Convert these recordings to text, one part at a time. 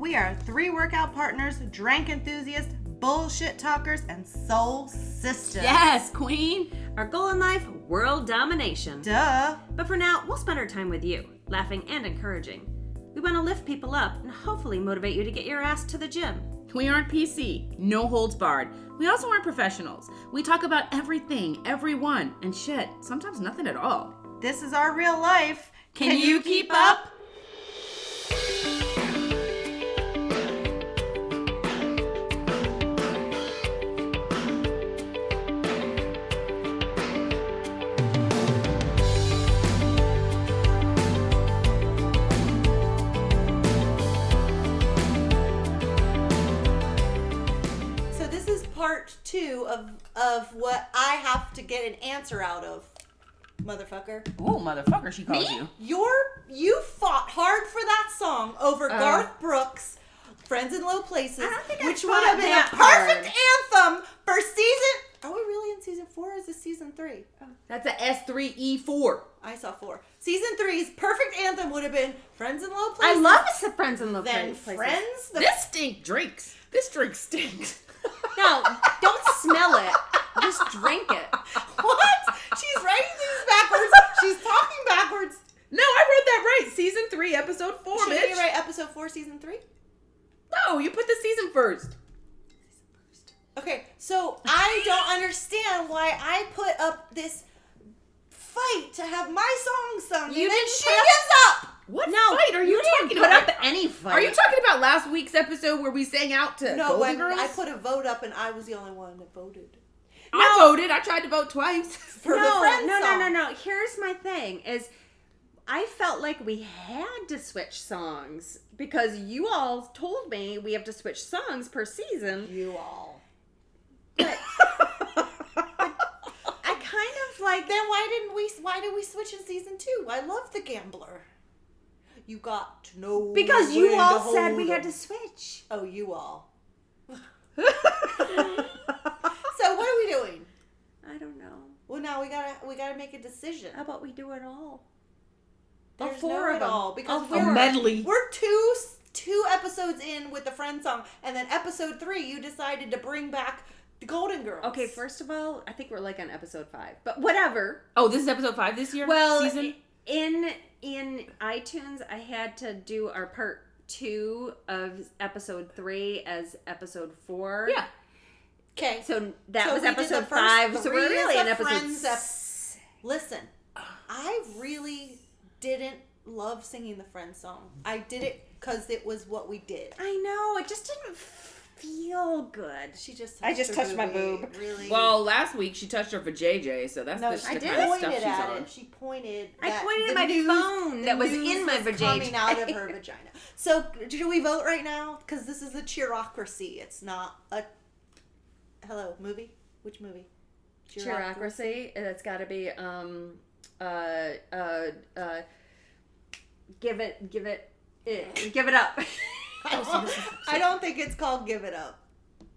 We are 3 workout partners, drank enthusiasts, bullshit talkers, and soul sisters. Yes, queen. Our goal in life, world domination. Duh. But for now, we'll spend our time with you, laughing and encouraging. We want to lift people up and hopefully motivate you to get your ass to the gym. We aren't PC, no holds barred. We also aren't professionals. We talk about everything, everyone, and shit, sometimes nothing at all. This is our real life. Can you keep up? Part 2 of what I have to get an answer out of, motherfucker. Oh, motherfucker, she calls you. You fought hard for that song over Garth Brooks' Friends in Low Places, which would have been a perfect anthem for season... Are we really in season 4 or is this season 3? Oh. That's a S3E6. I saw 4. Season 3's perfect anthem would have been Friends in Low Places. I love Friends in Low Places. Then Friends... This drinks. This drink stinks. No, don't smell it. Just drink it. What? She's writing things backwards. She's talking backwards. No, I wrote that right. Season 3, episode 4, bitch. Shouldn't you write episode 4, season 3? No, you put the season first. Okay, so I don't understand why I put up this fight to have my song sung, and then she gives up. What fight are you talking about? Put up any fight. Are you talking about last week's episode where we sang out to Golden Girls? I put a vote up and I was the only one that voted. I voted. I tried to vote twice. For the Friends song. No. Here's my thing is I felt like we had to switch songs because you all told me we have to switch songs per season. You all. But I kind of like... Then why did we switch in season 2? I love The Gambler. You got to know... Because you all said we had to switch. Oh, you all. So what are we doing? I don't know. Well, now we gotta make a decision. How about we do it all? There's all 4 of them. All because a medley. We're two episodes in with the Friends song, and then episode 3 you decided to bring back the Golden Girls. Okay, first of all, I think we're like on episode 5, but whatever. Oh, this is episode 5 this year? Well, season? In iTunes, I had to do our part 2 of episode 3 as episode 4. Yeah. Okay. So that was episode 5. So we're really in episode 6. Listen, I really didn't love singing the Friends song. I did it because it was what we did. I know. It just didn't feel good. I just touched my boob. Really. Well, last week she touched her for JJ, so that's the kind of stuff she's on. She pointed. I pointed at my phone that was in my vagina. Coming out of her vagina. So, do we vote right now? Because this is a cheerocracy. It's not a. Hello, movie. Which movie? Cheerocracy. It's got to be give it up. I don't think it's called Give It Up.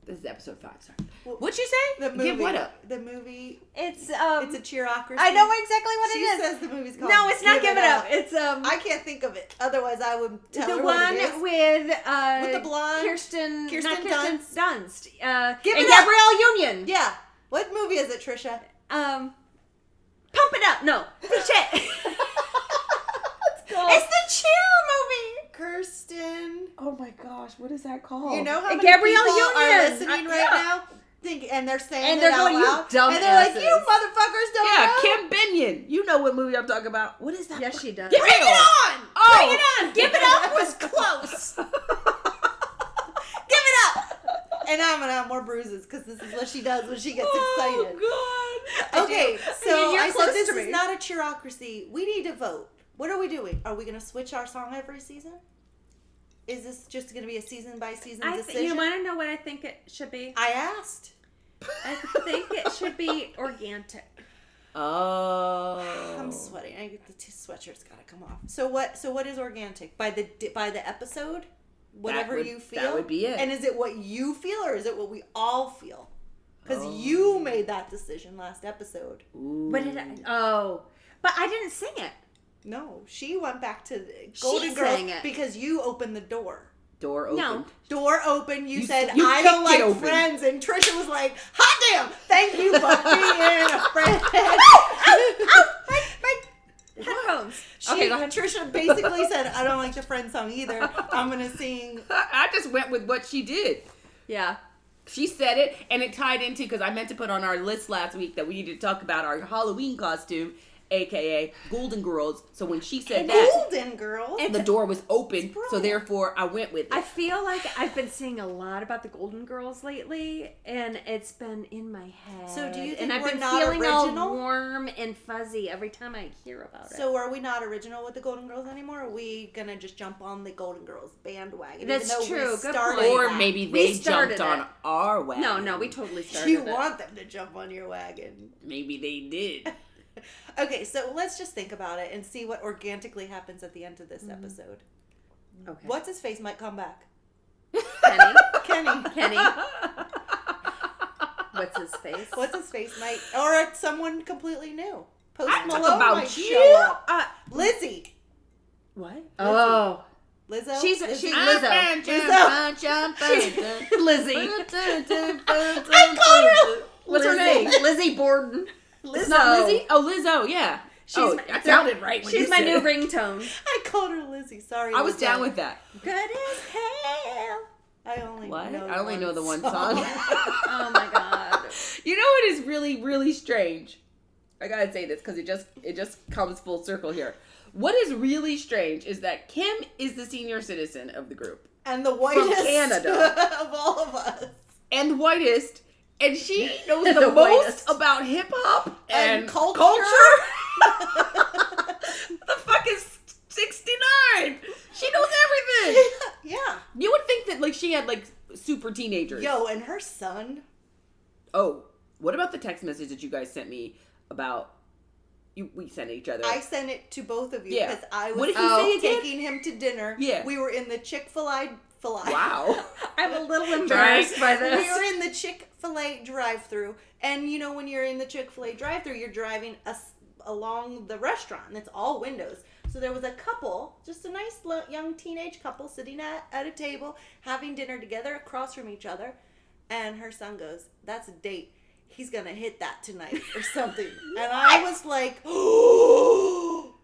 This is episode 5, sorry. What'd you say? The movie. Give what up? The movie. It's a cheerocracy. I know exactly what it is. She says the movie's called No, it's not Give It Up. It's I can't think of it. Otherwise I would tell the her one what it is. with the blonde Kirsten Dunst. Dunst. Give and It Up. Gabrielle Union. Yeah. What movie is it, Trisha? Pump It Up. No. Shit. It's the cheer movie. Kirsten. Oh my gosh, what is that called? You know how many Gabrielle people Union are listening right now? And they're saying and they're going, out you dumb and they're like, asses. you motherfuckers don't know. Kim Binion. You know what movie I'm talking about. What is that? Yes, she does. Bring it on! Oh. Bring it on! Give It Up was close. Give It Up! And I'm gonna have more bruises because this is what she does when she gets excited. Oh, God. Okay, so you're I close said this to is me. not a cheerocracy. We need to vote. What are we doing? Are we going to switch our song every season? Is this just going to be a season by season decision? You want to know what I think it should be? I asked. I think it should be organic. Oh. I'm sweating. The sweatshirt's got to come off. So what is organic? By the episode? Whatever you feel? That would be it. And is it what you feel or is it what we all feel? Because you made that decision last episode. Ooh. What did I? But I didn't sing it. No, she went back to Golden She Girls sang it. because you opened the door. Door open. No. Door open. You said, you I don't kicked it like open. Friends. And Trisha was like, hot damn. Thank you for being a friend. My headphones. Okay, go ahead. Trisha basically said, I don't like the Friends song either. I'm going to sing. I just went with what she did. Yeah. She said it, and it tied into, because I meant to put on our list last week that we needed to talk about our Halloween costume, a.k.a. Golden Girls. So when she said that, Golden Girls. the door was open, so therefore I went with it. I feel like I've been seeing a lot about the Golden Girls lately, and it's been in my head. So do you think and I've we're been not feeling original? all warm and fuzzy every time I hear about it. So are we not original with the Golden Girls anymore? Or are we going to just jump on the Golden Girls bandwagon? That's even though true. We Good started point. Or that? maybe We they started jumped on it. our wagon. No, we totally started You it. want them to jump on your wagon. Maybe they did. Okay, so let's just think about it and see what organically happens at the end of this episode. Okay. What's his face might come back. Kenny. Kenny. What's his face? What's his face might, or someone completely new. Post I talk Malone about might you. show up. Lizzie. What? Oh. Lizzo. She's Lizzie? Lizzo. Lizzie. I called her. What's her name? Lizzie Borden. It's not Lizzie? Oh, Lizzo, yeah. That sounded right when She's you my said new it. ringtone. I called her Lizzie. Sorry. I was Lizzo. down with that. Good as hell. I only What? know. I only know the one song. Oh my god. You know what is really, really strange? I gotta say this because it just comes full circle here. What is really strange is that Kim is the senior citizen of the group. And the whitest Canada. of all of us. And the whitest. And she knows The the most whitest. about hip hop and culture. The fuck is 69. She knows everything. Yeah. You would think that like she had like super teenagers. Yo, and her son. Oh, what about the text message that you guys sent me about? We sent each other. I sent it to both of you Yeah. because I was What did he say again? taking him to dinner. Yeah. We were in the Chick-fil-A. Wow. I'm a little embarrassed by We this. were in the Chick-fil-A drive-thru, and you know when you're in the Chick-fil-A drive-thru, you're driving along the restaurant, and it's all windows. So there was a couple, just a nice young teenage couple, sitting at a table having dinner together across from each other, and her son goes, "That's a date. He's gonna hit that tonight or something." And I was like, "Oh,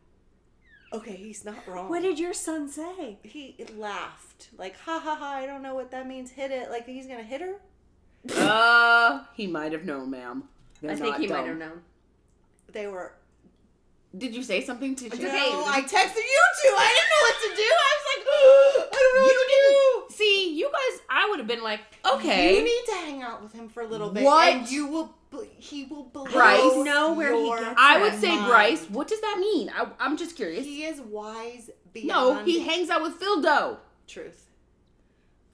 okay, he's not wrong." What did your son say? He laughed like, "Ha ha ha! I don't know what that means. Hit it like he's gonna hit her." He might have known, ma'am. I think he might have known. They were. Did you say something to No, Shay? I texted you two. I didn't know what to do. I was like, I don't know what to do. See, you guys, I would have been like, okay. You need to hang out with him for a little bit. What? And you will. He will blow Bryce? Know where he your gets I would say, mind. Bryce, what does that mean? I'm just curious. He is wise beyond. No, he hangs out with Phil Doe. Truth.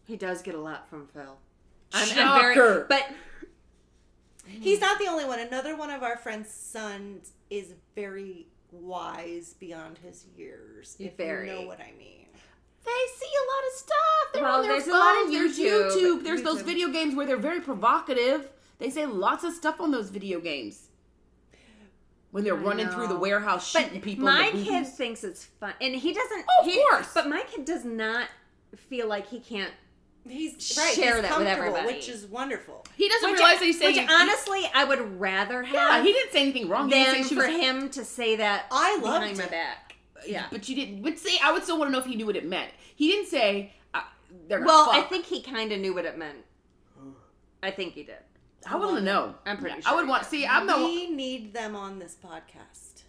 He does get a lot from Phil. Shocker. But He's not the only one. Another one of our friends' sons is very wise beyond his years. If Very. you know what I mean. They see a lot of stuff. They're Well, on their there's a lot of phones. There's YouTube. YouTube. There's those YouTube. video games where they're very provocative. They say lots of stuff on those video games. When they're running through the know. warehouse shooting but people my in the kid boobies. thinks it's fun, and he doesn't. Oh, of course. But my kid does not feel like he can't. He's Share he's that with comfortable, everybody. which is wonderful. He doesn't realize that he's saying... Which honestly, I would rather have. yeah, he didn't say anything wrong. He didn't than say she for was... him to say that I loved behind my it. back. Yeah. But you didn't... But see, I would still want to know if he knew what it meant. He didn't say... they're Well, not I fuck. think he kind of knew what it meant. I think he did. I want to know. I'm pretty I sure would he want... did. See, I'm the... We need them on this podcast.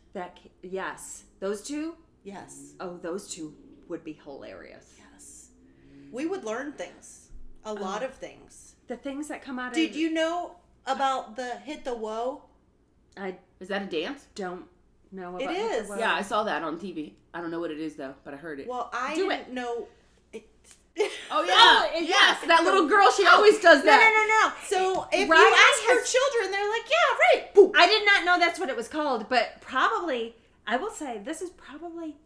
Yes, those two. Yes. Oh, those two would be hilarious. Yes. We would learn things. A lot of things. The things that come out Did of... you know about the hit the whoa? I Is that a dance? don't know about It Hit the is. Whoa. Yeah, I saw that on TV. I don't know what it is, though, but I heard it. Well, I Do didn't know. It. Oh, yeah. it- Yes, yeah. that little girl, she always does No, that. no. So if Riley you ask your has- children, they're like, yeah, right. Boom. I did not know that's what it was called, but probably, I will say, this is probably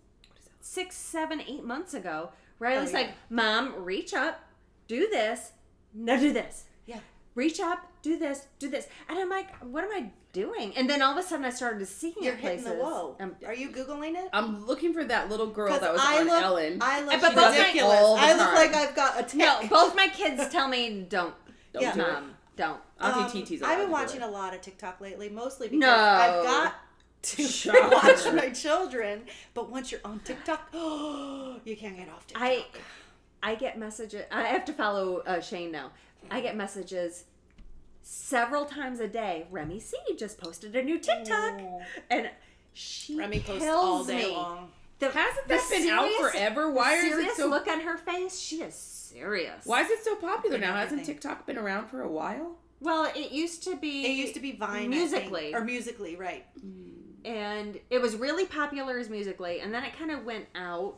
6, 7, 8 months ago. Riley's yeah. like, Mom, reach up, do this, now do this. Yeah. Reach up, do this, do this. And I'm like, what am I doing? And then all of a sudden I started seeing You're it hitting places. the whoa. Are you Googling it? I'm looking for that little girl that was I on look, Ellen. I look But both ridiculous. all the I look time. like I've got a tick. No, both my kids tell me don't. Don't Yeah. do it. Mom, don't. Auntie TT's allowed I've been to do watching it. a lot of TikTok lately, mostly because No. I've got to Shocker. watch my children. But once you're on TikTok, you can't get off TikTok. I get messages. I have to follow Shane now. I get messages several times a day. Remy C just posted a new TikTok, and she Remy posts kills all day me. long. Hasn't that been out forever? Why is it serious so? look on her face? She is serious. Why is it so popular now? Everything. Hasn't TikTok been around for a while? Well, it used to be. It used to be Vine, Musically. or Musically, right? And it was really popular as Musically, and then it kind of went out,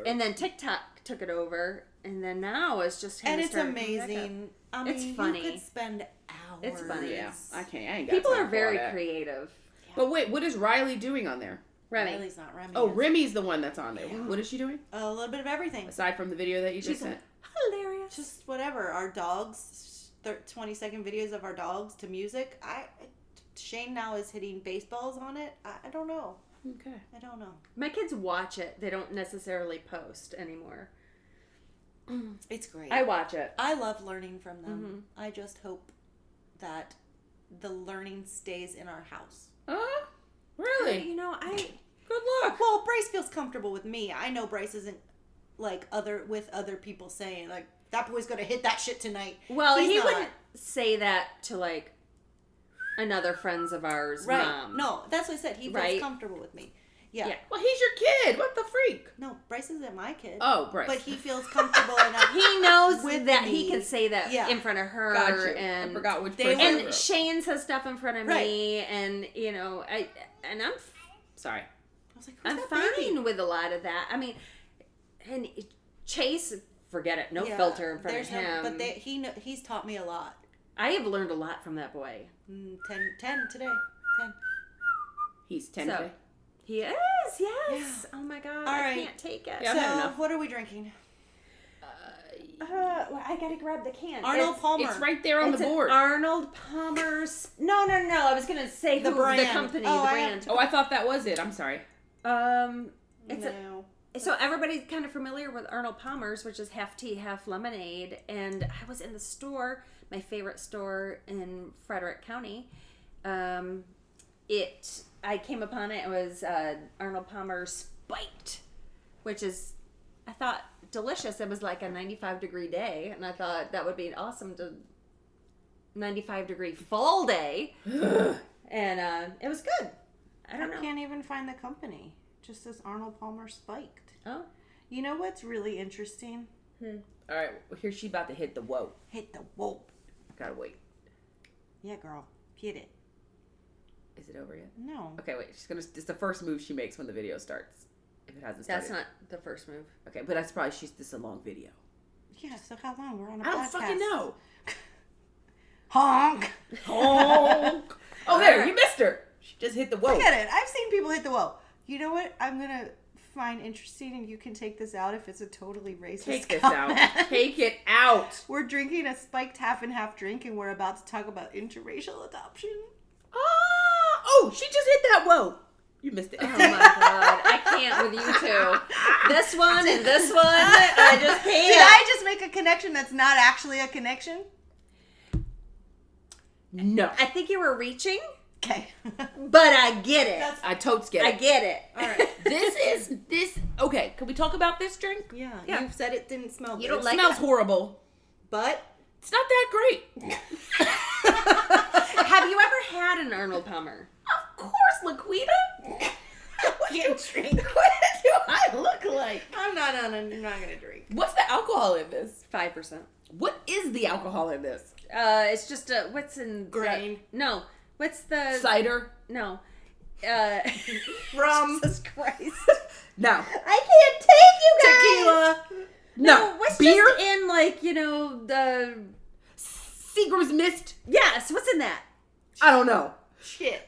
and then TikTok took it over, and then now it's just And kinda it's starting to pick up. amazing. I mean, It's funny. You could spend hours. It's funny. Yeah, I can't. I ain't got People time are for very all that. creative. But wait, what is Riley doing on there? Remy. Riley's not Remy. Oh, is. Remy's the one that's on there. Yeah. What is she doing A little bit of everything. aside from the video that you just She's sent? hilarious. Just whatever. Our dogs, 20-second videos of our dogs to music. Shane now is hitting baseballs on it. I don't know. Okay. I don't know. My kids watch it. They don't necessarily post anymore. It's great. I watch it. I love learning from them. I just hope that the learning stays in our house. Really? You know, Good luck. Well, Bryce feels comfortable with me. I know Bryce isn't like with other people saying like that boy's gonna hit that shit tonight. well, He's he not. wouldn't say that to like another friends of ours, Right? mom. No, that's what I said. He feels Right? comfortable with me. Yeah. Yeah. Well, he's your kid. What the freak? No, Bryce isn't my kid. Oh, Bryce. But he feels comfortable enough. He knows With that me. he can say that Yeah. in front of her, Gotcha. and I forgot which They person. were- I and wrote. Shane says stuff in front of me, and you know, I'm Sorry. I was like, who's I'm that fine baby? with a lot of that. I mean, and Chase, forget it, no Yeah, filter in front of there's no- him. but he's taught me a lot. I have learned a lot from that boy. 10 today. 10. He's 10 So- today. He is, yes. Oh my god, All I right. can't take it. Yeah. I've had So, enough. what are we drinking? Well, I gotta grab the can. Arnold Palmer. It's right there on It's the an board. Arnold Palmer's. No. I was gonna say The the brand. company, Oh, the I brand. Oh, I thought that was it. I'm sorry. It's No. so everybody's kind of familiar with Arnold Palmer's, which is half tea, half lemonade. And I was in the store, my favorite store in Frederick County. I came upon it. It was Arnold Palmer Spiked, which is, I thought, delicious. It was like a 95-degree day, and I thought that would be awesome to 95-degree fall day. And it was good. I don't know. Can't even find the company. Just says Arnold Palmer Spiked. Oh, You know what's really interesting? All right. Well, here's she about to hit the whoa. Hit the whoop. Gotta wait. Yeah, girl. Hit it. Is it over yet? No. Okay, wait. It's the first move she makes when the video starts. If it hasn't started. that's not the first move. Okay, but that's probably this is a long video. Yeah, so how long? We're on a I don't podcast. fucking know. Honk. Honk. Oh, there, you missed her. She just hit the whoa. Look at it. I've seen people hit the whoa. You know what? I'm going to find interesting, and you can take this out if it's a totally racist Take this comment. out. Take it out. We're drinking a spiked half and half drink, and we're about to talk about interracial adoption. Oh, she just hit that whoa. You missed it. Oh my god, I can't with you two. This one and this one, I just can't. Did I just make a connection that's not actually a connection? No. I think you were reaching, Okay. but I get it. I totes get it. I get it. All right. Okay, can we talk about this drink? Yeah, Yeah. you said it didn't smell good. You don't It like smells it? horrible. But It's not that great. Have you ever had an Arnold Palmer? Of course, Laquita. What you drink? What do I look like? I'm not going to drink. What's the alcohol in this? 5%. What is the alcohol in this? It's just what's in Grain. no, what's the Cider? no? Rum. Jesus Christ! No. I can't take you guys. Tequila. No. What's Beer? just in like the Seagram's Mist? yes? What's in that? I don't know. Shit.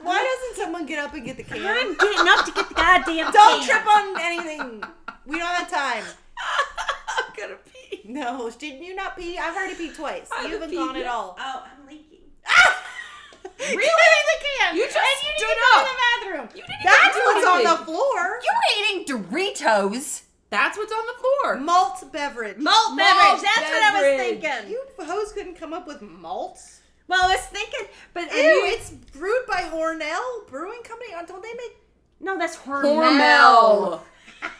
Why doesn't someone get up and get the can? I'm getting up to get the goddamn Don't can. trip on anything. We don't have time. I'm gonna pee. No, did you not pee? I've already peed twice. I You haven't haven't gone peed at yet. all. Oh, I'm leaking. Really? The can. You just and you stood need to go up. to the bathroom. You didn't That's even do what's on the anything. floor. You were eating Doritos. That's what's on the floor. Malt beverage. Malt beverage. That's what I was beverage. thinking. You hoes couldn't come up with malt. Well, I was thinking, but Ew, it's brewed by Hornell Brewing Company. Don't they make? no, that's Hormel. Hormel.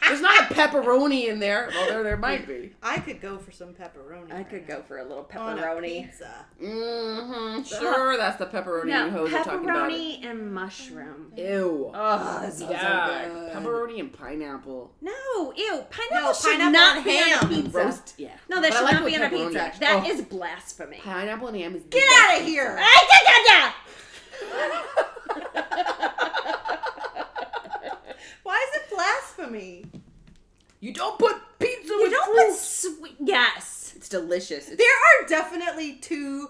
There's not a pepperoni in there. Well, there might be. I could go for some pepperoni. I could go for a little on a pepperoni. pizza. Mm-hmm. Sure, that's the pepperoni No, you hoes are talking about. pepperoni and mushroom. Ew. Oh, that sounds Yeah, so good. pepperoni and pineapple. No, ew. Pineapple No, should pineapple not and be on a ham. pizza. Roast, yeah. No, that But I should like not with be on a pepperoni, pizza. actually. That Oh. is blasphemy. Pineapple and ham is the Get best out of pizza. here. Why is it blasphemy? You don't put pizza You with don't fruit. put sweet. Yes. It's delicious. There are definitely two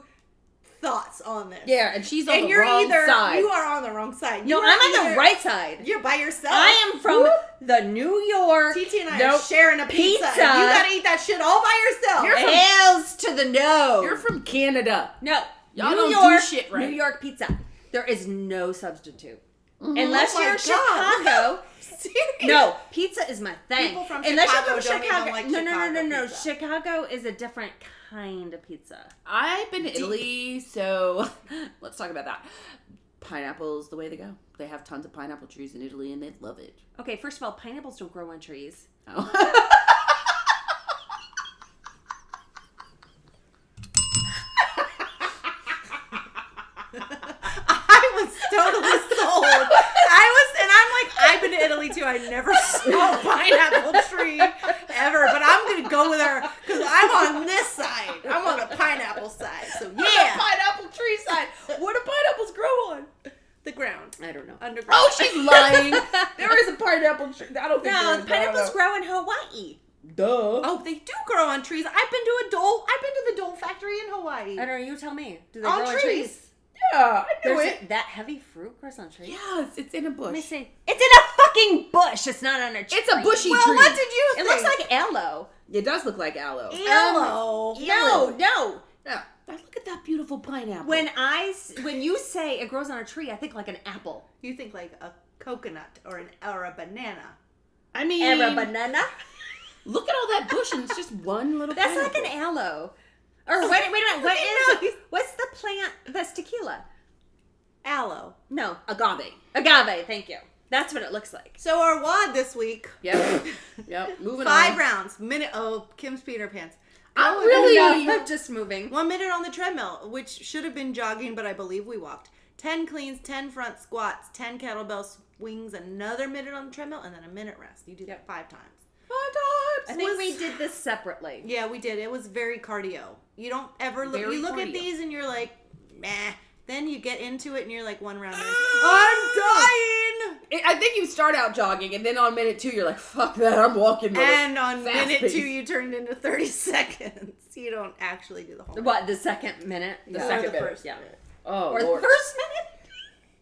thoughts on this. Yeah, and she's on And the you're wrong either side. you are on the wrong side. No, You I'm are on the either- right side. You're by yourself. I am from the New York. TT and I Nope. are sharing a pizza. Pizza. And you gotta eat that shit all by yourself. You're from- Hells to the no. You're from Canada. No. Y'all New don't do York, shit right. New York pizza. There is no substitute. Mhm. Unless Oh my you're God. Chicago. Serious? No, pizza is my thing. People from Unless Chicago you're from don't Chicago. even like no, Chicago pizza. Chicago is a different kind of pizza. I've been to Italy, so let's talk about that. Pineapple's the way to go. They have tons of pineapple trees in Italy, and they love it. Okay, first of all, pineapples don't grow on trees. Oh. I was totally sold. I've been to Italy too. I never saw a pineapple tree ever, but I'm gonna go with her because I'm on this side. I'm on the pineapple side. So yeah, Pineapple tree side. What do pineapples grow on? the ground, I don't know. underground. Oh, she's lying. There is a pineapple tree. I don't think there No, is. pineapples grow in Hawaii. Duh. Oh, they do grow on trees. I've been to the Dole factory in Hawaii. I don't know. You tell me. Do they On grow on trees. trees? Yeah, I knew There's it. that heavy fruit grows on trees. Yes, it's in a bush. Let me see. It's in a fucking bush. It's not on a tree. It's a bushy Well, tree. what did you It think? looks like aloe. It does look like aloe. Aloe. No. Yeah. Look at that beautiful pineapple. When you say it grows on a tree, I think like an apple. You think like a coconut or a banana. I mean, And a banana. look at all that bush, and it's just one little. That's like pineapple. an aloe. Or wait a minute. What's the plant that's tequila? Aloe. No, agave. agave. Thank you. That's what it looks like. So our WOD this week. Yep. Yep. Moving 5 on. rounds. Minute. Oh, Kim's Peter Pants. I'm really. I'm just moving. 1 minute on the treadmill, which should have been jogging, but I believe we walked. 10 cleans, 10 front squats, 10 kettlebell swings, another minute on the treadmill, and then a minute rest. You do that 5 times. 5 times. I think we did this separately. Yeah, we did. It was very cardio. You don't ever look. Very You look cardio. at these and you're like, meh. Then you get into it and you're like 1 round in. I'm dying. I think you start out jogging, and then on minute 2, you're like, "Fuck that! I'm walking." And on fast minute pace. 2, you turned into 30 seconds. You don't actually do the whole. What, the second minute? The Or second the minute. first. Yeah. Oh Or Lord. the first minute?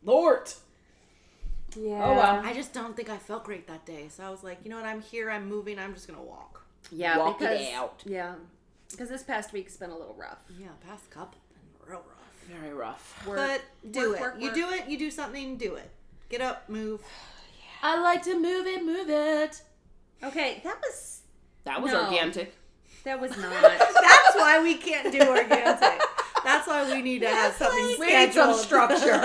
Lord. Yeah. Oh, wow. I just don't think I felt great that day. So I was like, you know what? I'm here. I'm moving. I'm just gonna walk. Yeah, Walk it because, out. Yeah. Because this past week's been a little rough. Yeah, past couple been real rough. Very rough. But do work, it. work, You work. do it. You do something. Do it. Get up. Move. I like to move it, move it. Okay, that was That was No. organic. not. That's why we can't do organic. That's why we need to have something We need some scheduled. structure.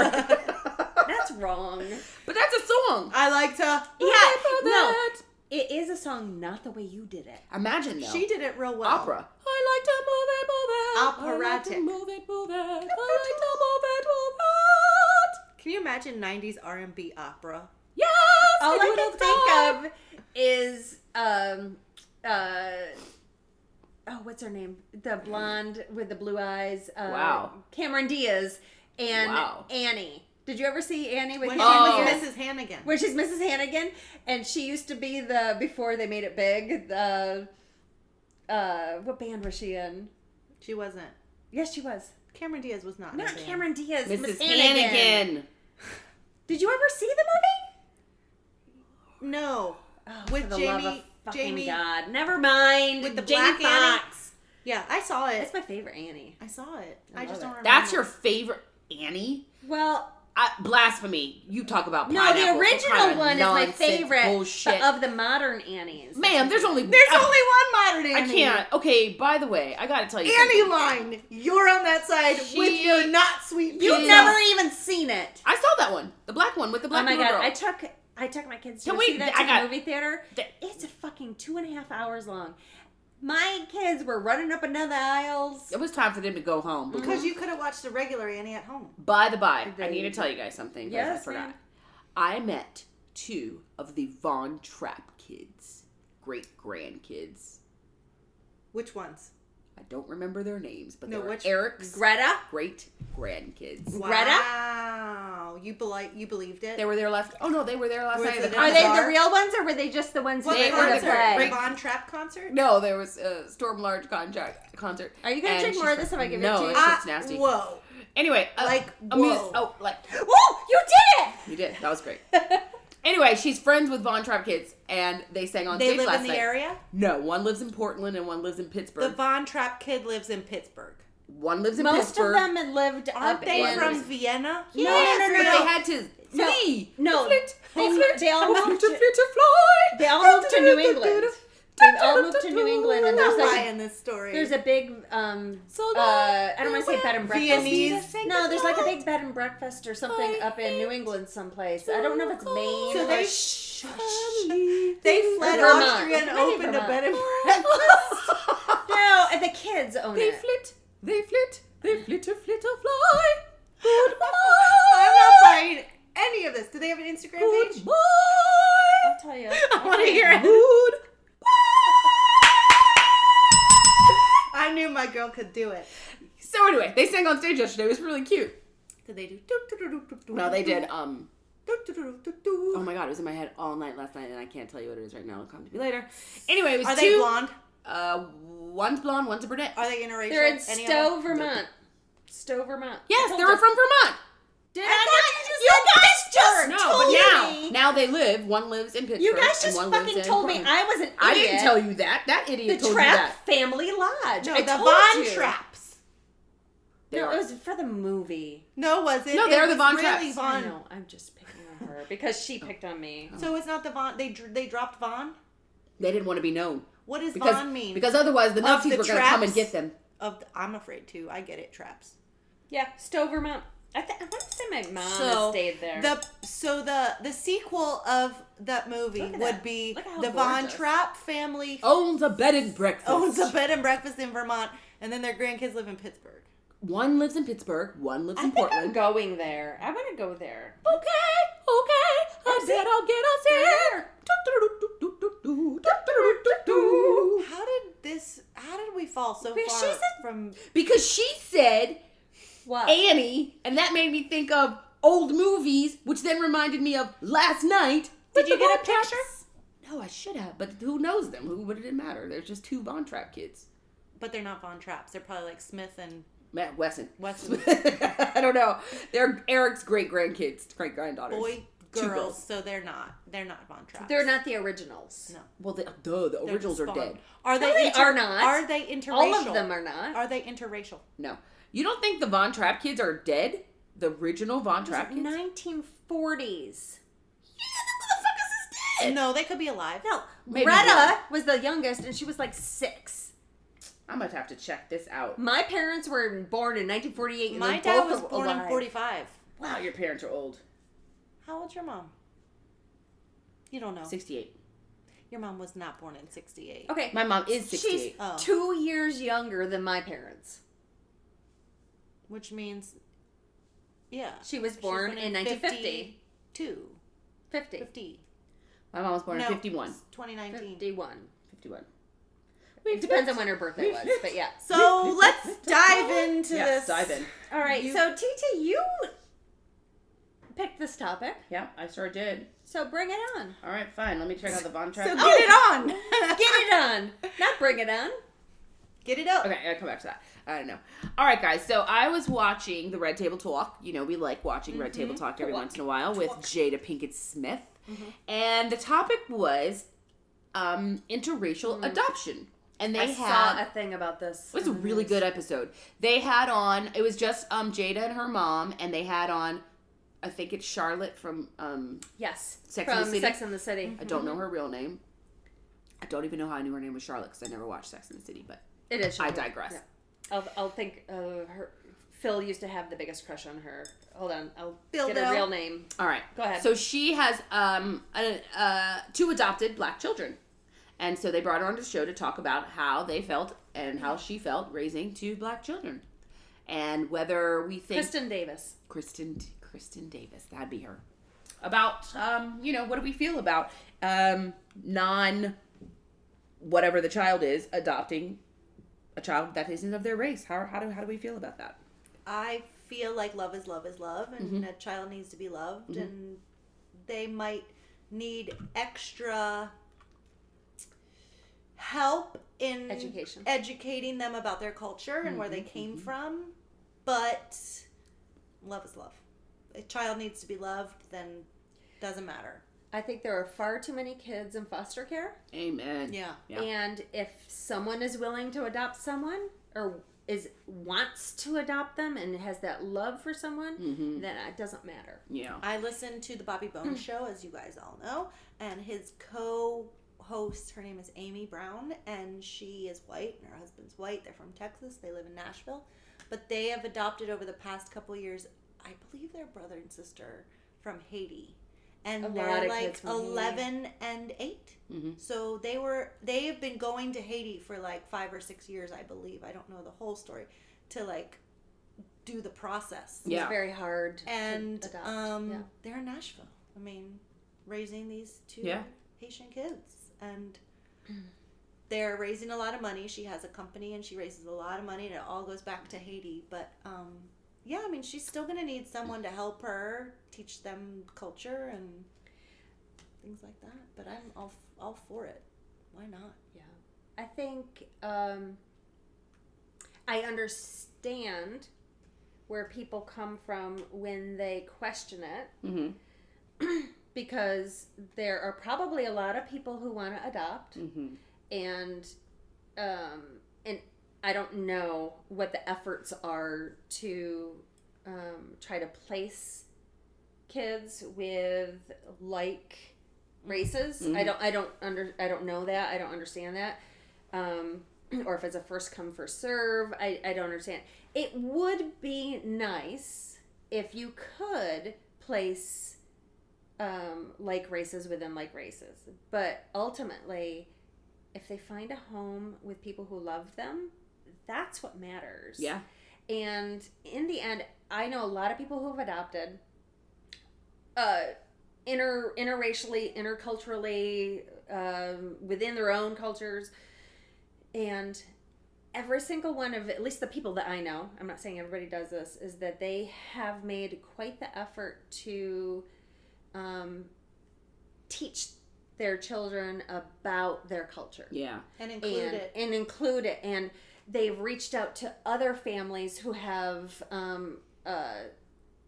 That's wrong. But that's a song. I like to. Yeah, no. it. It is a song, not the way you did it. Imagine though. She did it real well. Opera. I like to move it, move it. Operatic. I like to move it, move it. I like to move it, move it. Can you imagine 90s R&B opera? Yes. All I do can it think of is what's her name? The blonde with the blue eyes. Wow. Cameron Diaz and Wow. Annie. Did you ever see Annie with When Cameron she Diaz? was Mrs. Hannigan. Where she's Mrs. Hannigan, and she used to be before they made it big, what band was she in? She wasn't. Yes, she was. Cameron Diaz was not in Not the band. Cameron Diaz, Mrs. Miss Hannigan. Hannigan. Did you ever see the movie? No. Oh, With for the Jamie- love of fucking Jamie- God. Never mind. With the Jamie black Annie? Foxx. Yeah, I saw it. That's my favorite Annie. I saw it. I I just love don't it. remember. That's your favorite. Annie. Well, Blasphemy. You talk about no, pineapple. the original one is my favorite. Bullshit. But of the modern Annies. Ma'am, there's only There's only one modern Annie. I can't. Okay, by the way, I gotta tell you Annie something. line. You're on that side with your not sweet You've pizza. never even seen it. I saw that one. The black one with the black Oh my little god, girl. I took my kids to Can see we- that I to got- the movie theater. It's a fucking 2.5 hours long. My kids were running up and down the aisles. It was time for them to go home. Because you could have watched the regular Annie at home. By the by, I They- need to tell you guys something. Yes, I forgot. ma'am. I met 2 of the Von Trapp kids, great grandkids. Which ones? I don't remember their names, but No, they were which- Eric's Greta? great grandkids. Wow. You believed it? They were there last. Oh no, they were there last Was night. it At the in Are the they concert. bar? the real ones, or were they just the ones What that were in the concert? play? The Von Trapp concert? No, there was a Storm Large concert. Are you gonna And drink more of this if I give it no, to you? that shit's nasty. Whoa. Anyway, whoa. Whoa! You did it! You did. That was great. Anyway, she's friends with Von Trapp kids, and they sang on They stage live last in the night. area? No, one lives in Portland and one lives in Pittsburgh. The Von Trapp kid lives in Pittsburgh. One lives in Most Pittsburgh. of them had lived Aren't up they in... from Vienna? Yes, No, no, no, but no. they had to flee. No, they all moved to to, flee to fly. they all moved to New England. They all moved to New England, and I'm there's not like buying this story. there's a big I don't want to say bed and breakfast. Viennese? No, there's like a big bed and breakfast or something up in New England someplace. I don't know if it's Maine. So or they fled Vermont. Austria and Maybe opened a Vermont. bed and breakfast. No, and the kids own They it. flit, they flit, they flit a fly. Goodbye. I'm not buying any of this. Do they have an Instagram page? Goodbye. I'll tell you. I want to hear it. Goodbye. I knew my girl could do it. So anyway, they sang on stage yesterday. It was really cute. Did they do? No, they did. Oh Oh my god, it was in my head all night last night, and I can't tell you what it is right now. It'll come to me later. Anyway, it was Are 2. they blonde? One's blonde, one's a brunette. Are they interracial? They're in Any of Stowe, them? Vermont. Stowe, Vermont. Yes, they were from Vermont. Did You guys just No, told but me. now they live. One lives in Pittsburgh. You guys and just one lives fucking in told me Portland. I was an idiot. I didn't tell you that. That idiot The told you Trapp that. Family Lodge. No, I the told Von you. Trapps. They No, are. it was for the movie. No, was it? No, It they're the was Von really Trapps. I Von. know. I'm just picking on her because she picked on me. So it's not the Von. They dropped Von. They didn't want to be known. What does Because, Von mean? because otherwise the Nazis the were going to come and traps? get them. I'm afraid to. I get it. Traps. Yeah, Stowe, Vermont. I want to say my mom So, has stayed there. The sequel of that movie Look at would that. be Look at how the Von gorgeous. Trapp family Owns a bed and breakfast. owns a bed and breakfast in Vermont, and then their grandkids live in Pittsburgh. One lives in Pittsburgh. One lives I in think Portland. I'm going there. I want to go there. Okay. I said I'll get us here. How did we fall so Because far she's a- from? Because she said What? Annie, and that made me think of old movies, which then reminded me of last night. Did you with the get a Von Trapps. picture? No, I should have, but who knows them? What did it matter? There's just 2 Von Trapp kids. But they're not Von Trapps. They're probably like Smith and Matt Wesson. Wesson. I don't know. They're Eric's great granddaughters. boy 2 girls. So they're not Von Trapps. They're not the originals. No. Well, the They're originals are just dead. Von. Are No, they? they are not. Are they interracial? All of them are not. Are they interracial? No. You don't think the Von Trapp kids are dead? The original Von Trapp kids? 1940s. No, they could be alive. No, Maybe Greta one. was the youngest, and she was like 6. I might have to check this out. My parents were born in 1948. And My they dad both was were born in alive. 45. Wow, your parents are old. How old's your mom? You don't know. 68. Your mom was not born in 68. Okay, My mom is 68. she's Oh. 2 years younger than my parents. Which means, yeah. She was born in 1950. 52. 50. 50. My mom was born in 51. 2019. 51. 51. It depends on when her birthday was, but yeah. So let's dive into Yes, this. dive in. All right, so TT, you picked this topic, Yeah, I sure did. so bring it on. All right, fine. Let me check out the Von Trapp. So get it on. Get it on. Not bring it on. Get it up. Okay, I gotta come back to that. I don't know. All right, guys. So I was watching the Red Table Talk. You know, we like watching Red Table Talk every once in a while with Jada Pinkett Smith. And the topic was interracial adoption. And they I had saw a thing about this. it was a really good episode. They had on, it was just Jada and her mom, and they had on, I think it's Charlotte from yes, Sex and the City. Sex and the City. I don't know her real name. I don't even know how I knew her name was Charlotte because I never watched Sex and the City, but it is Charlotte. I digress. Yeah. I'll think her. Phil used to have the biggest crush on her. Hold on, I'll Bill get her real name. All right, go ahead. So she has 2 adopted black children, and so they brought her on the show to talk about how they felt and how she felt raising 2 black children, and whether we think Kristen Davis, that'd be her. About what do we feel about whatever the child is adopting a child that isn't of their race? How do we feel about that? I feel like love is love is love, and a child needs to be loved, and they might need extra help in educating them about their culture and where they came from, but love is love. A child needs to be loved, then doesn't matter. I think there are far too many kids in foster care. Amen. Yeah. And if someone is willing to adopt someone or wants to adopt them and has that love for someone, then it doesn't matter. Yeah. I listened to the Bobby Bones show, as you guys all know, and his co-host, her name is Amy Brown, and she is white and her husband's white. They're from Texas. They live in Nashville, but they have adopted over the past couple of years, I believe, their brother and sister from Haiti. And they're like 11 and 8. So they have been going to Haiti for like 5 or 6 years, I believe. I don't know the whole story, to like do the process. Yeah. It's very hard and to adopt. They're in Nashville. I mean, raising these 2 Haitian kids, and they're raising a lot of money. She has a company and she raises a lot of money, and it all goes back to Haiti. But yeah, I mean, she's still going to need someone to help her teach them culture and things like that. But I'm all for it. Why not? Yeah. I think I understand where people come from when they question it. Because there are probably a lot of people who want to adopt. And I don't know what the efforts are to try to place kids with like races. I don't know that. I don't understand that. Or if it's a first come first serve. I don't understand. It would be nice if you could place like races within like races. But ultimately, if they find a home with people who love them, that's what matters. Yeah. And in the end, I know a lot of people who have adopted interracially, interculturally, within their own cultures. And every single one of, at least the people that I know, I'm not saying everybody does this, is that they have made quite the effort to teach their children about their culture. Yeah. And include it. And they've reached out to other families who have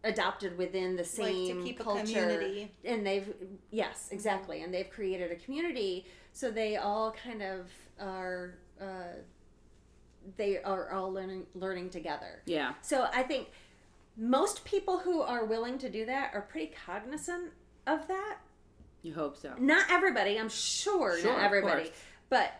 adopted within the same like to keep culture. A community. And yes, exactly. And they've created a community, so they all kind of are they are all learning together. Yeah. So I think most people who are willing to do that are pretty cognizant of that. You hope so. Not everybody, I'm sure not everybody. Of course. But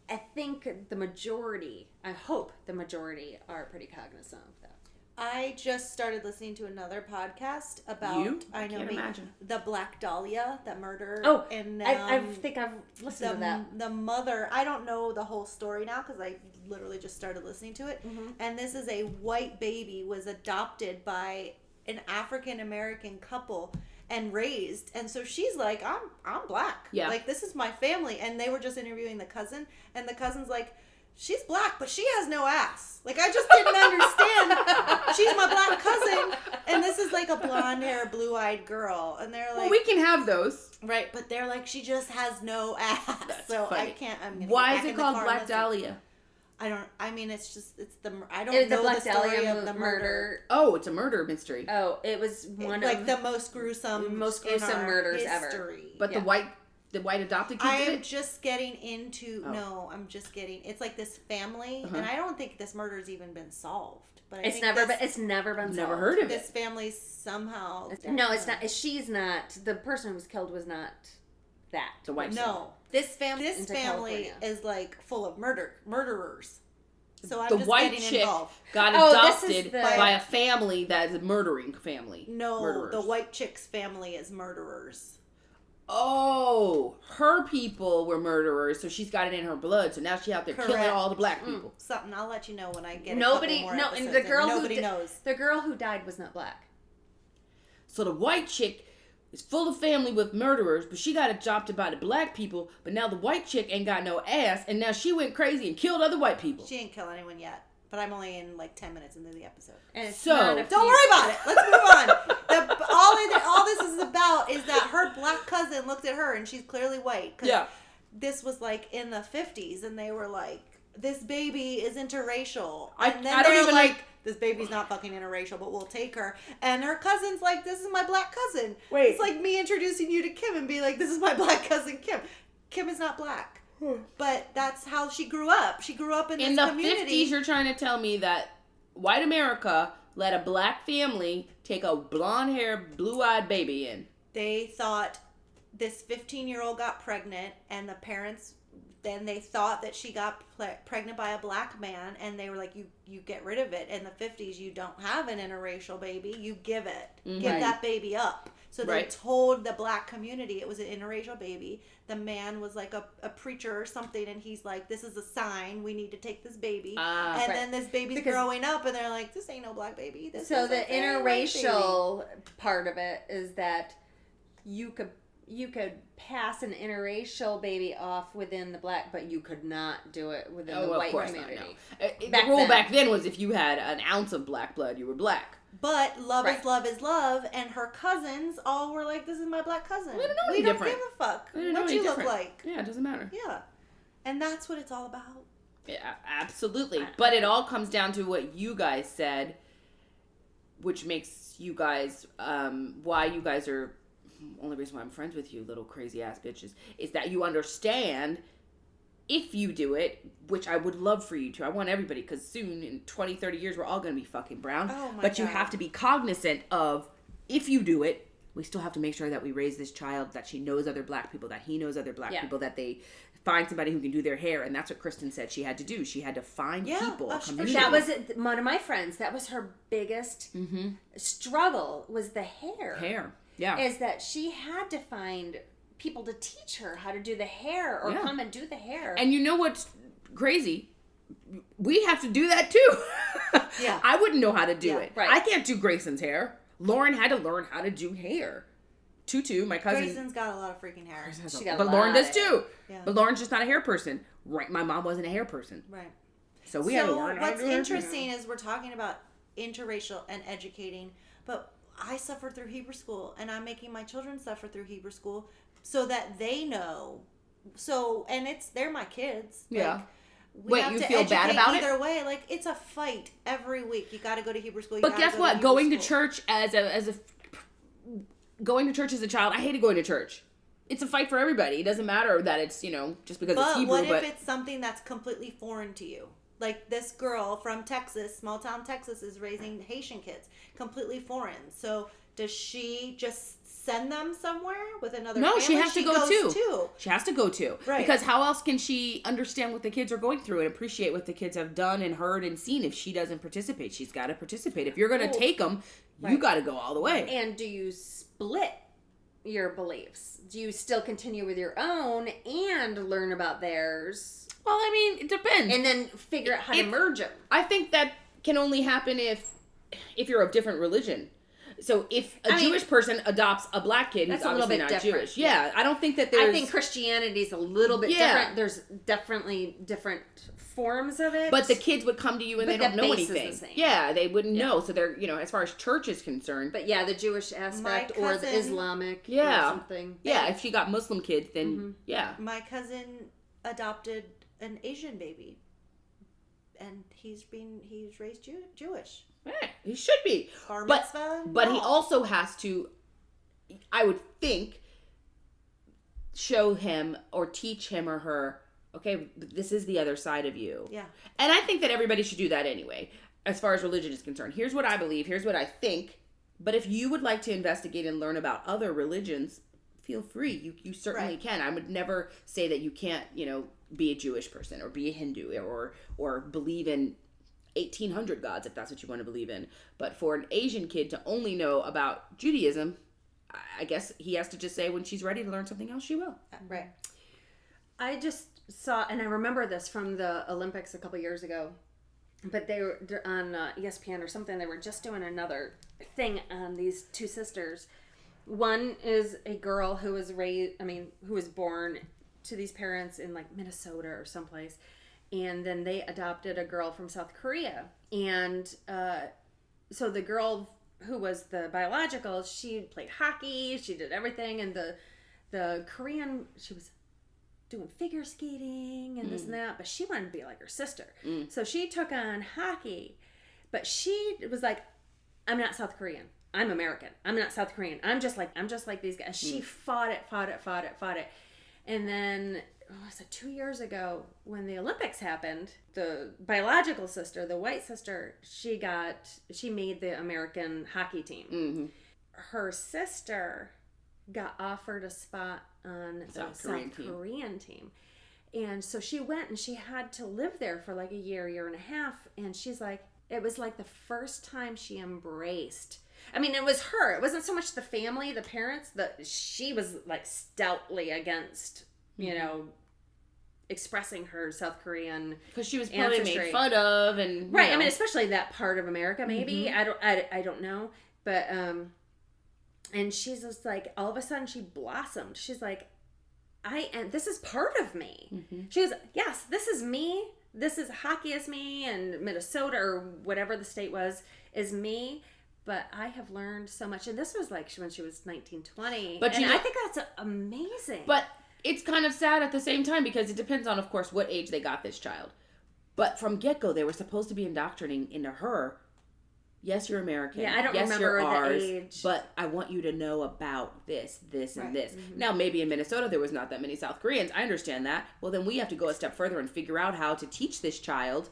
I think I hope the majority are pretty cognizant of that. I just started listening to another podcast about the Black Dahlia, the murder. Oh, and I think I've listened to that. The mother, I don't know the whole story now because I literally just started listening to it. And this is a white baby was adopted by an African American couple and raised, and so she's like, I'm black. Yeah. Like, this is my family. And they were just interviewing the cousin, and the cousin's like, she's black, but she has no ass. Like, I just didn't understand. She's my black cousin, and this is like a blonde hair, blue-eyed girl. And they're like, well, we can have those. Right, but they're like, she just has no ass. That's so funny. I can't, I'm gonna Why get back is it in the called car Black and Dahlia? I don't know The the Black story Dahlia of the murder. Oh, it's a murder mystery. Oh, it was one like of the most gruesome murders history. ever. But the white The white adopted kid I did am it? just getting into. Oh. No, I'm just getting. It's like this family, and I don't think this murder's even been solved. But It's never been solved. Never heard of it. This family somehow. No, it's not. She's not. The person who was killed was not that. The white No, this family Into is California. like full of murderers. So I'm The just white getting chick involved. got this is adopted the- by a family that is a murdering family. No, Murderers. the white chick's family is murderers. Oh, her people were murderers, so she's got it in her blood. So now she's out there killing Correct. all the black people. Something I'll let you know when I get. Nobody, a couple more no, and episodes the in. girl Nobody who knows. the girl who died was not black. So the white chick is full of family with murderers, but she got adopted by the black people. But now the white chick ain't got no ass, and now she went crazy and killed other white people. She didn't kill anyone yet, but I'm only in like 10 minutes into the episode. And it's So, not a Don't few- worry about it. Let's move on. All this is about is that her black cousin looked at her, and she's clearly white. 'Cause Yeah. this was like in the 50s, and they were like, "This baby is interracial," I and then don't they're even like, "This baby's not fucking interracial, but we'll take her." And her cousin's like, "This is my black cousin." Wait. It's like me introducing you to Kim and be like, "This is my black cousin Kim." Kim is not black, but that's how she grew up. She grew up in In this the community. 50s, you're trying to tell me that white America let a black family take a blonde-haired, blue-eyed baby in. They thought this 15-year-old got pregnant, and the parents, then they thought that she got pregnant by a black man, and they were like, you get rid of it. In the 50s, you don't have an interracial baby, you give it. Give Right. that baby up. So they Right. told the black community it was an interracial baby. The man was like a preacher or something, and he's like, "This is a sign, we need to take this baby." Ah, and right. then this baby's Because- growing up, and they're like, "This ain't no black baby. This So is the a very white baby." interracial part of it is that you could pass an interracial baby off within the black, but you could not do it within the white community. The Back rule then. back then was if you had an ounce of black blood, you were black. But love Right. is love is love, and her cousins all were like, "This is my black cousin. We don't know any We don't different. give a fuck We don't know what any you look different. like." Yeah, it doesn't matter. Yeah, and that's what it's all about. Yeah, absolutely. But it all comes down to what you guys said, which makes you guys, why you guys are, only reason why I'm friends with you, little crazy ass bitches, is that you understand if you do it, which I would love for you to. I want everybody, because soon, in 20, 30 years, we're all going to be fucking brown. Oh my But you God. have to be cognizant of, if you do it, we still have to make sure that we raise this child, that she knows other black people, that he knows other black Yeah. people, that they find somebody who can do their hair. And that's what Kristen said she had to do. She had to find Yeah, people, a for community. sure. That was one of my friends. That was her biggest struggle, was the hair. hair. Yeah. Is that she had to find people to teach her how to do the hair or Yeah. come and do the hair. And you know what's crazy? We have to do that too. Yeah. I wouldn't know how to do Yeah, it. right. I can't do Grayson's hair. Lauren had to learn how to do hair. Tutu, my cousin. Grayson's got a lot of freaking hair. She got a But Lauren lot does of too. Yeah. But Lauren's just not a hair person. Right? My mom wasn't a hair person. Right. So we had to So learn how to what's do it. interesting is we're talking about interracial and educating, but I suffered through Hebrew school, and I'm making my children suffer through Hebrew school so that they know. So, and they're my kids. Yeah. Like, we Wait, have you to feel bad educate about it? either way. Like, it's a fight every week. You got to go to Hebrew school. You But gotta guess go what? Hebrew Going to school. church going to church as a child, I hated going to church. It's a fight for everybody. It doesn't matter that it's, just because it's But Hebrew, what but if it's something that's completely foreign to you? Like this girl from Texas, small town Texas, is raising Haitian kids, completely foreign. So does she just send them somewhere with another no, family? she has to go goes too. She has to go too. Right. Because how else can she understand what the kids are going through and appreciate what the kids have done and heard and seen if she doesn't participate? She's got to participate. If you're going to Well, take them, you right. got to go all the way. And do you split your beliefs? Do you still continue with your own and learn about theirs? Well, I mean, it depends. And then figure out how to merge them. I think that can only happen if you're of different religion. So if a Jewish person adopts a black kid who's That's a little obviously bit not different. Jewish. Yeah, I don't think that there's... I think Christianity is a little bit Yeah. different. There's definitely different forms of it. But the kids would come to you and But they don't the know base is the anything. same. Yeah, they wouldn't know. So they're, as far as church is concerned. But yeah, the Jewish aspect or the cousin- Islamic Yeah. or something. Yeah, if she got Muslim kids, then yeah. My cousin adopted an Asian baby, and he's raised Jewish. Eh, he should be. Bar But mitzvah, but he no. also has to, I would think, show him or teach him or her, okay, this is the other side of you. Yeah. And I think that everybody should do that anyway, as far as religion is concerned. Here's what I believe. Here's what I think. But if you would like to investigate and learn about other religions, feel free. You certainly can. I would never say that you can't, be a Jewish person or be a Hindu or believe in 1800 gods if that's what you want to believe in. But for an Asian kid to only know about Judaism, I guess he has to just say when she's ready to learn something else, she will. Right. I just saw, and I remember this from the Olympics a couple years ago, but they were on ESPN or something. They were just doing another thing on these two sisters. One is a girl who was who was born to these parents in like Minnesota or someplace, and then they adopted a girl from South Korea. And so the girl who was the biological, she played hockey, she did everything, and the Korean, she was doing figure skating and this and that, but she wanted to be like her sister. So she took on hockey, but she was like, I'm not South Korean. I'm American. I'm not South Korean. I'm just like these guys. She fought it. And then, was it 2 years ago when the Olympics happened, the biological sister, the white sister, she made the American hockey team. Mm-hmm. Her sister got offered a spot on the South Korean team. And so she went and she had to live there for like a year and a half. And she's like, it was like the first time she embraced. I mean, it was her. It wasn't so much the family, the parents, she was like stoutly against, expressing her South Korean because she was probably made fun of and right. I mean, especially that part of America, maybe. I don't know, but and she's just like, all of a sudden she blossomed. She's like, this is part of me. Mm-hmm. She goes, yes, this is me. This is hockey is me, and Minnesota or whatever the state was is me. But I have learned so much. And this was like when she was 19, 20. But I think that's amazing. But it's kind of sad at the same time because it depends on, of course, what age they got this child. But from get-go, they were supposed to be indoctrinating into her, yes, you're American. Yeah, I don't remember you're ours, the age. But I want you to know about this, and this. Mm-hmm. Now, maybe in Minnesota there was not that many South Koreans. I understand that. Well, then we have to go a step further and figure out how to teach this child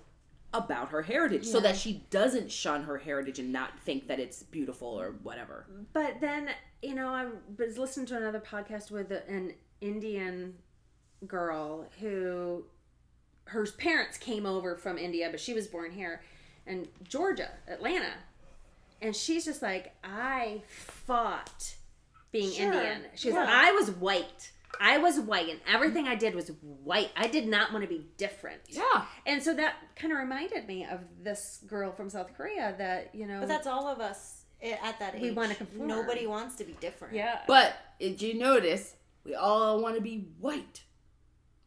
about her heritage so that she doesn't shun her heritage and not think that it's beautiful or whatever. But then, I was listening to another podcast with an Indian girl who her parents came over from India, but she was born here in Georgia, Atlanta. And she's just like, I fought being Indian. She's like, I was white, and everything I did was white. I did not want to be different. Yeah. And so that kind of reminded me of this girl from South Korea that, But that's all of us at that age. We want to conform. Nobody wants to be different. Yeah. But did you notice we all want to be white?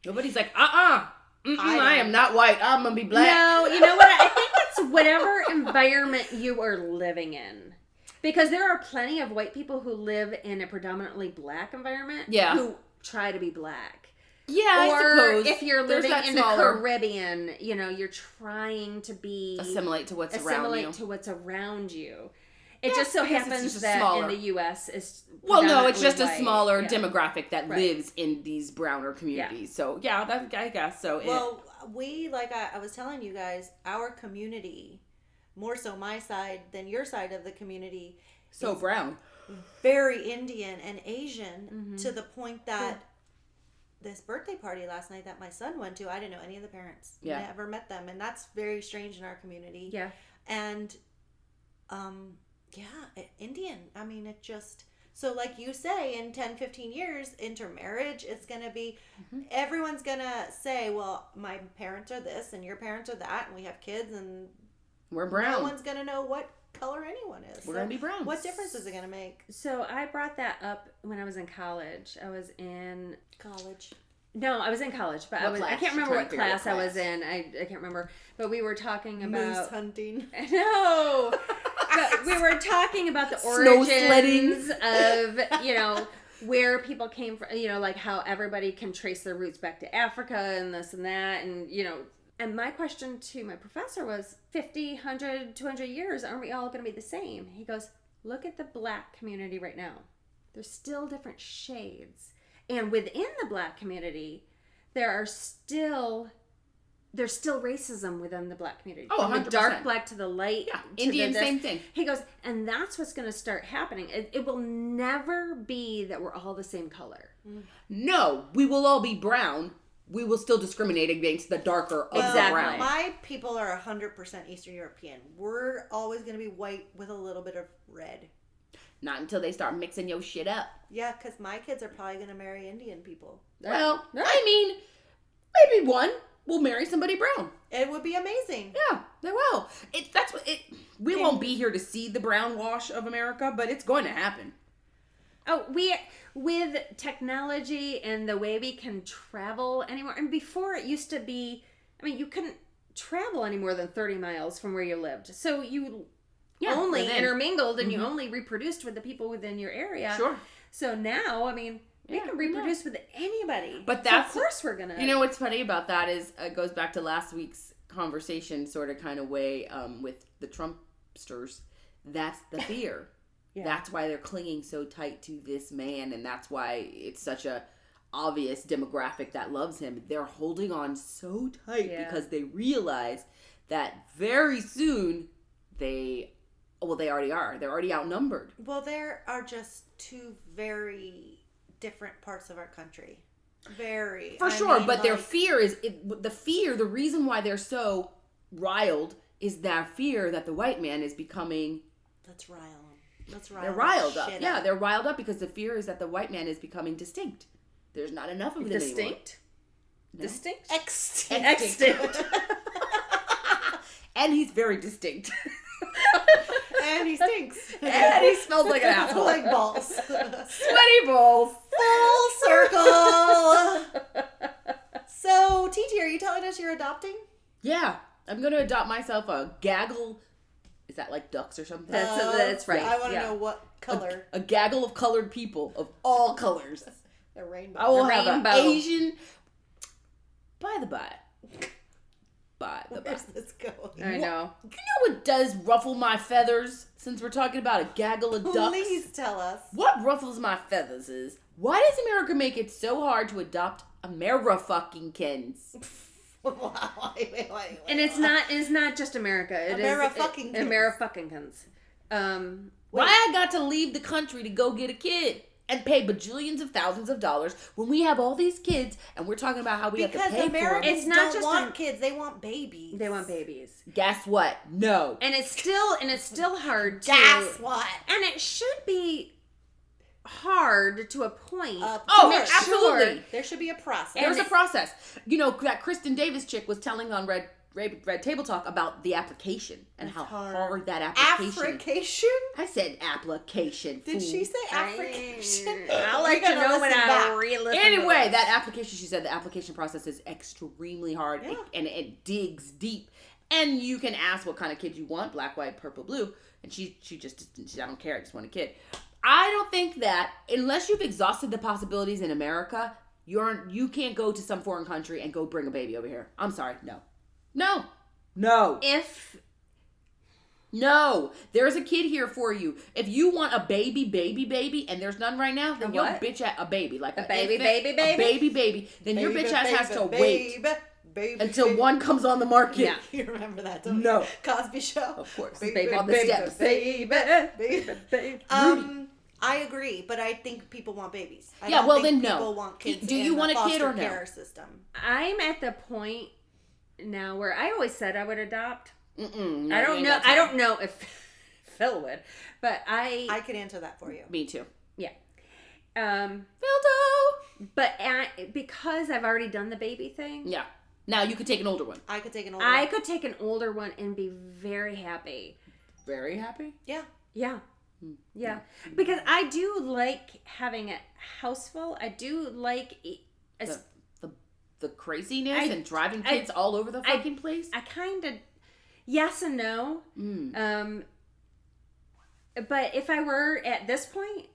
Nobody's like, I am not white. I'm going to be black. No, you know what? I think it's whatever environment you are living in. Because there are plenty of white people who live in a predominantly black environment who try to be black. Yeah, I suppose. If you're living in the Caribbean, you're trying to assimilate to what's around you. It just so happens that in the U.S. is it's just white. A smaller demographic that lives in these browner communities. So I guess so. Well, we I was telling you guys, our community, more so my side than your side of the community, so brown, very Indian and Asian to the point that this birthday party last night that my son went to, I didn't know any of the parents. Yeah, never met them, and that's very strange in our community. Yeah, and Indian. I mean, it just, so like you say, in 10, 15 years, intermarriage, it's going to be, everyone's going to say, well, my parents are this and your parents are that, and we have kids and we're brown. No one's going to know what color anyone is. We're going to be brown. What difference is it going to make? So I brought that up when I was in college. I was in college. No, I was in college, but I can't remember what class I was in. I can't remember. But we were talking about moose hunting. No. But we were talking about the origins of, where people came from, like how everybody can trace their roots back to Africa and this and that. And, and my question to my professor was 50, 100, 200 years, aren't we all going to be the same? He goes, look at the black community right now. There's still different shades. And within the black community, there's still racism within the black community. Oh, 100%. From the dark black to the light. Yeah, to Indian, the same thing. He goes, and that's what's going to start happening. It will never be that we're all the same color. No, we will all be brown. We will still discriminate against the darker of the brown. My people are 100% Eastern European. We're always going to be white with a little bit of red. Not until they start mixing your shit up. Yeah, because my kids are probably going to marry Indian people. Well, I mean, maybe one will marry somebody brown. It would be amazing. Yeah, they will. We won't be here to see the brown wash of America, but it's going to happen. Oh, with technology and the way we can travel anymore, and before it used to be, I mean, you couldn't travel any more than 30 miles from where you lived. So you only intermingled and you only reproduced with the people within your area. Sure. So now, I mean, we can reproduce with anybody. But that's, so of course we're going to. You know what's funny about that is it goes back to last week's conversation sort of kind of way with the Trumpsters. That's the fear. Yeah. That's why they're clinging so tight to this man, and that's why it's such a obvious demographic that loves him. They're holding on so tight because they realize that very soon they already are. They're already outnumbered. Well, there are just two very different parts of our country. For sure, but their fear is the reason why they're so riled is their fear that the white man is becoming. Let's rile them. They're riled up. Yeah, they're riled up because the fear is that the white man is becoming distinct. There's not enough of them anymore. No? Distinct? Extinct. And he's very distinct. And he stinks. And he smells like an asshole. Like balls. Sweaty balls. Full circle. So, TT, are you telling us you're adopting? Yeah. I'm going to adopt myself a gaggle. Is that like ducks or something? That's right. I want to know what color. A gaggle of colored people of all colors. A rainbow. I will have an Asian. By the by. Where's this going? I know. You know what does ruffle my feathers? Since we're talking about a gaggle of ducks. Please tell us. What ruffles my feathers is, why does America make it so hard to adopt Amerifucking-kins? Wait. And it's not just America. Amerifuckingkins. Why I got to leave the country to go get a kid and pay bajillions of thousands of dollars when we have all these kids and we're talking about how we have to pay for them. It's not just want kids; they want babies. They want babies. Guess what? No. And it's still hard to. Guess what? And it should be hard to a point. Absolutely. Sure. There should be a process. There's a process. You know, that Kristen Davis chick was telling on Red Table Talk about the application and how hard that application. Application? I said application. Did she say application? I'll let you know when I re-listen. Anyway, that application, she said the application process is extremely hard and it digs deep. And you can ask what kind of kid you want, black, white, purple, blue. And she I don't care, I just want a kid. I don't think that unless you've exhausted the possibilities in America, you can't go to some foreign country and go bring a baby over here. I'm sorry, no. No, there's a kid here for you. If you want a baby, and there's none right now, then your bitch at a baby, like a baby, then your bitch ass has to wait until one comes on the market. Yeah, you remember that, don't you? No. Cosby Show. Of course. Baby, on the steps. Baby. I agree, but I think people want babies. I don't think then people no. want kids. Do you want a kid or no? Care system. I'm at the point now where I always said I would adopt. No, I don't know. I don't know if Phil would, but I can answer that for you. Me too. Yeah. Phildo. But because I've already done the baby thing. Yeah. Now you could take an older one. I could take an older one. I could take an older one and be very happy. Very happy? Yeah. Yeah. Yeah. Because I do like having a house full. I do like the craziness and driving kids all over the fucking place. I kind of yes and no. But if I were at this point,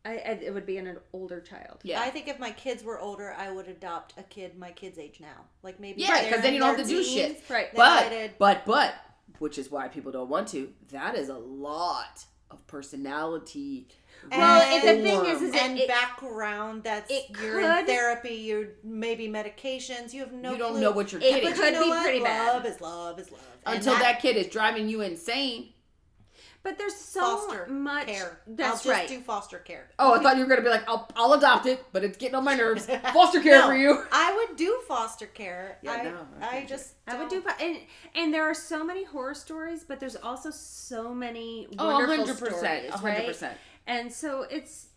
it would be an older child. Yeah. I think if my kids were older, I would adopt a kid my kid's age now. Like maybe because then you don't have to do shit. Right. But which is why people don't want to. That is a lot of personality. Well, the thing is and background. That's you're in therapy. You're maybe medications. You have no. You don't clue. know what you're getting. It could be pretty bad. Love is love is love. Until that kid is driving you insane. But there's so foster much. care. That's I'll right. just do foster care. Oh, I thought you were gonna be like, I'll adopt it, but it's getting on my nerves. Foster care for you. I would do foster care. Yeah, I would do, and there are so many horror stories, but there's also so many wonderful 100%, stories, 100%. right? And so it's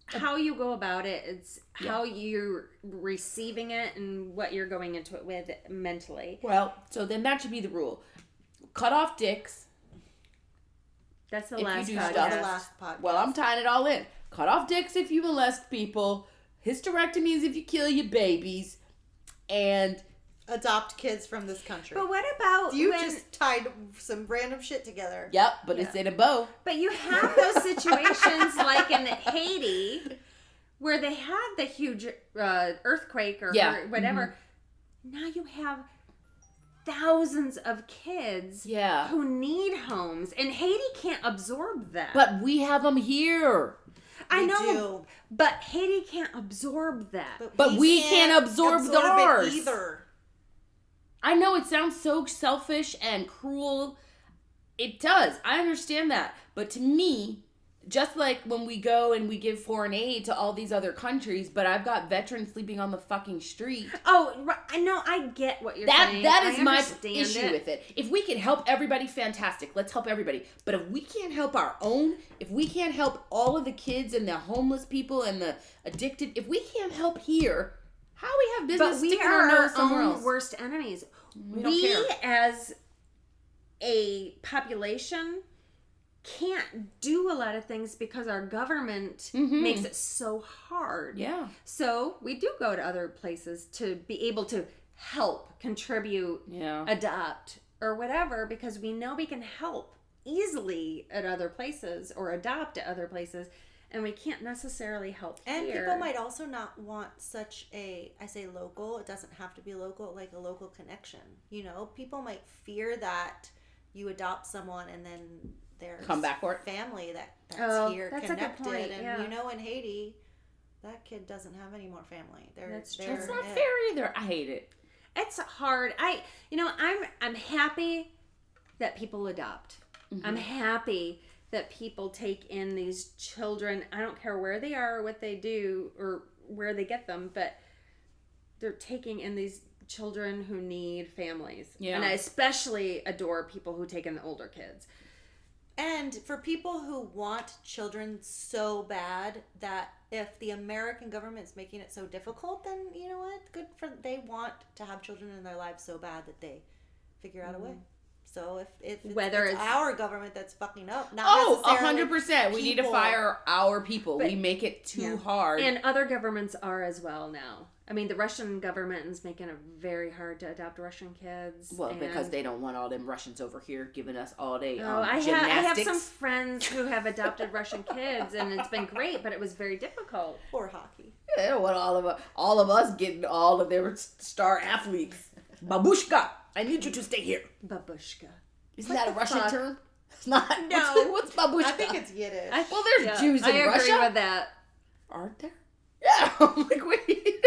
how you go about it. It's how you're receiving it and what you're going into it with mentally. Well, so then that should be the rule. Cut off dicks. That's the If last you do podcast. stuff- the last podcast. Well, I'm tying it all in. Cut off dicks if you molest people. Hysterectomies if you kill your babies. And adopt kids from this country. But what about you just tied some random shit together? Yep, but it's in a bow. But you have those situations like in Haiti where they had the huge earthquake or whatever. Mm-hmm. Now you have thousands of kids who need homes, and Haiti can't absorb that. But we have them here. I know, but Haiti can't absorb that. But we can't absorb ours it either. I know it sounds so selfish and cruel. It does. I understand that. But to me, just like when we go and we give foreign aid to all these other countries, but I've got veterans sleeping on the fucking street. Oh, I know. I get what you're saying. That is my issue with it. If we can help everybody, fantastic. Let's help everybody. But if we can't help our own, if we can't help all of the kids and the homeless people and the addicted, if we can't help here, how we have business but we sticking are our nose our somewhere own else? worst enemies. We don't care. As a population can't do a lot of things because our government makes it so hard. Yeah. So we do go to other places to be able to help, contribute, adopt, or whatever, because we know we can help easily at other places or adopt at other places, and we can't necessarily help And here. people might also not want such a, I say local, it doesn't have to be local, like a local connection. You know, people might fear that you adopt someone and then there's come back for it. Family that's here that's connected. a good point, And you know, in Haiti, that kid doesn't have any more family. That's true. It's not fair either. I hate it. It's hard. I'm happy that people adopt. I'm happy that people take in these children. I don't care where they are, or what they do, or where they get them, but they're taking in these children who need families. Yeah. And I especially adore people who take in the older kids. And for people who want children so bad that if the American government is making it so difficult, then you know what? Good for they want to have children in their lives so bad that they figure out a way. So if it's our government that's fucking up, not necessarily 100%. We need to fire our people. We make it too hard. And other governments are as well now. I mean, the Russian government is making it very hard to adopt Russian kids. Well, because they don't want all them Russians over here giving us all day I gymnastics. have some friends who have adopted Russian kids, and it's been great, but it was very difficult. Or hockey. Yeah, they don't want all of us getting all of their star athletes. Babushka, I need you to stay here. Babushka. Isn't that a Russian term? It's not. No. What's babushka? I think it's Yiddish. Well, there's Jews in Russia. I agree with that. Aren't there? Yeah. I'm like, wait.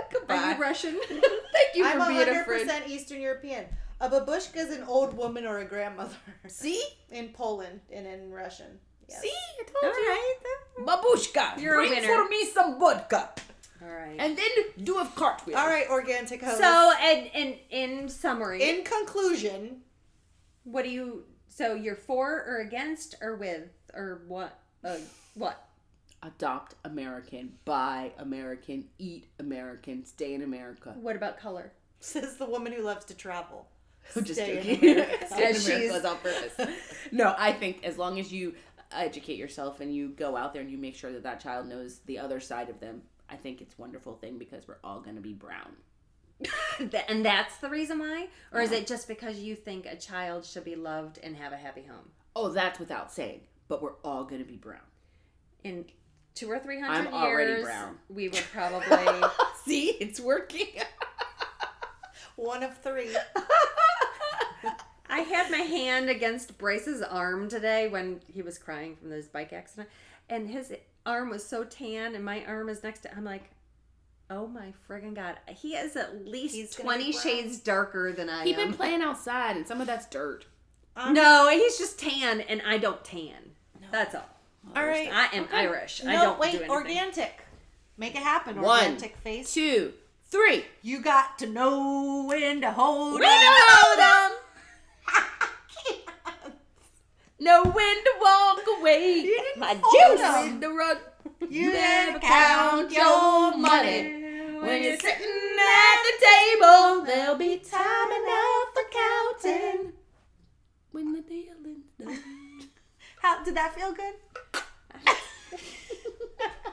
Goodbye. Are you Russian? Thank you for I'm being 100% a friend. Eastern European. A babushka is an old woman or a grandmother. See? In Poland and in Russian. Yes. See? I told you. All right. Babushka, You're a bring winner. for me some vodka. All right. And then do a cartwheel. All right, Organic host. So, and in summary, in conclusion, what do you? So you're for or against or with or what? What? Adopt American, buy American, eat American, stay in America. What about color? says the woman who loves to travel. I'm just Stay joking. in America. Stay in America was on purpose. No, I think as long as you educate yourself and you go out there and you make sure that that child knows the other side of them, I think it's a wonderful thing because we're all going to be brown. And that's the reason why? Or is it just because you think a child should be loved and have a happy home? Oh, that's without saying. But we're all going to be brown. In 200 or 300 I'm years, already brown. we would probably... See? It's working. One of three. I had my hand against Bryce's arm today when he was crying from this bike accident, and his arm was so tan, and my arm is next to. I'm like, oh my friggin' God, he is at least 20 shades darker than I am. He's been playing outside, and some of that's dirt. No, he's just tan, and I don't tan. No. That's all. All right, I am Irish. No, I don't wait, do anything. organic. Make it happen. 1, Organic face. 2, 3. You got to know when to hold When to hold 'em. Know when to walk away. You didn't My hold juice. 'em. When to run. You never count your money. When you're sitting at the table, there'll be time enough for counting. When the dealing's done. How did that feel good?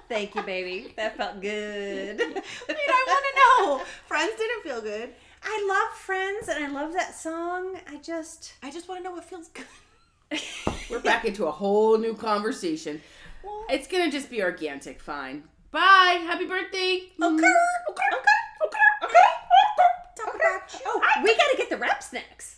Thank you, baby. That felt good. I mean, I want to know. Friends didn't feel good. I love Friends, and I love that song. I just want to know what feels good. We're back into a whole new conversation. It's gonna just be organic, fine. Bye. Happy birthday. Okay. Talk about you. Oh, we gotta get the rap snacks.